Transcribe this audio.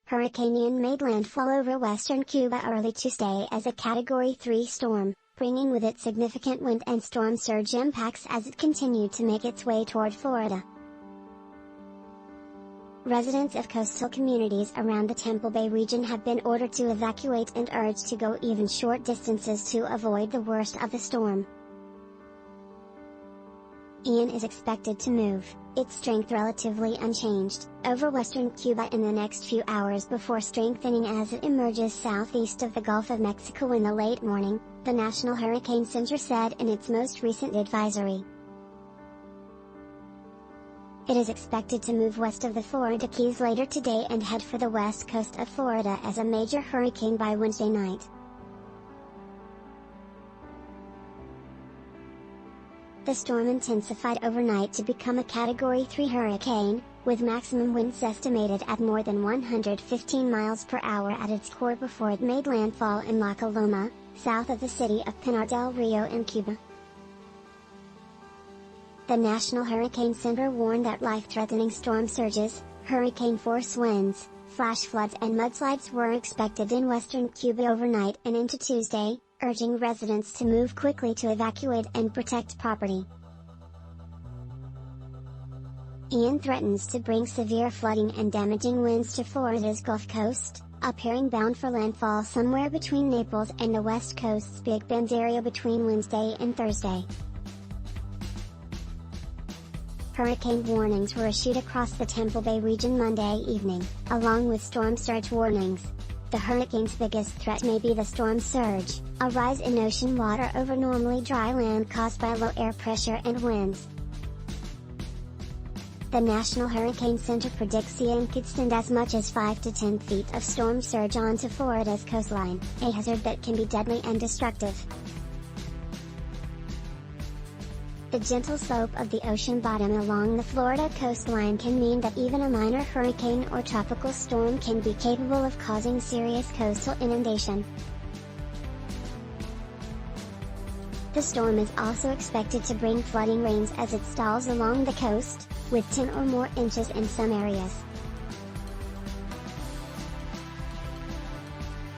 Hurricane Ian made landfall over western Cuba early Tuesday as a Category 3 storm, bringing with it significant wind and storm surge impacts as it continued to make its way toward Florida. Residents of coastal communities around the Tampa Bay region have been ordered to evacuate and urged to go even short distances to avoid the worst of the storm. Ian is expected to move, its strength relatively unchanged, over western Cuba in the next few hours before strengthening as it emerges southeast of the Gulf of Mexico in the late morning, the National Hurricane Center said in its most recent advisory. It is expected to move west of the Florida Keys later today and head for the west coast of Florida as a major hurricane by Wednesday night. The storm intensified overnight to become a Category 3 hurricane, with maximum winds estimated at more than 115 miles per hour at its core before it made landfall in La Coloma, south of the city of Pinar del Rio in Cuba. The National Hurricane Center warned that life-threatening storm surges, hurricane-force winds, flash floods and mudslides were expected in western Cuba overnight and into Tuesday, urging residents to move quickly to evacuate and protect property. Ian threatens to bring severe flooding and damaging winds to Florida's Gulf Coast, appearing bound for landfall somewhere between Naples and the West Coast's Big Bend area between Wednesday and Thursday. Hurricane warnings were issued across the Tampa Bay region Monday evening, along with storm surge warnings. The hurricane's biggest threat may be the storm surge, a rise in ocean water over normally dry land caused by low air pressure and winds. The National Hurricane Center predicts Ian could send as much as 5 to 10 feet of storm surge onto Florida's coastline, a hazard that can be deadly and destructive. The gentle slope of the ocean bottom along the Florida coastline can mean that even a minor hurricane or tropical storm can be capable of causing serious coastal inundation. The storm is also expected to bring flooding rains as it stalls along the coast, with 10 or more inches in some areas.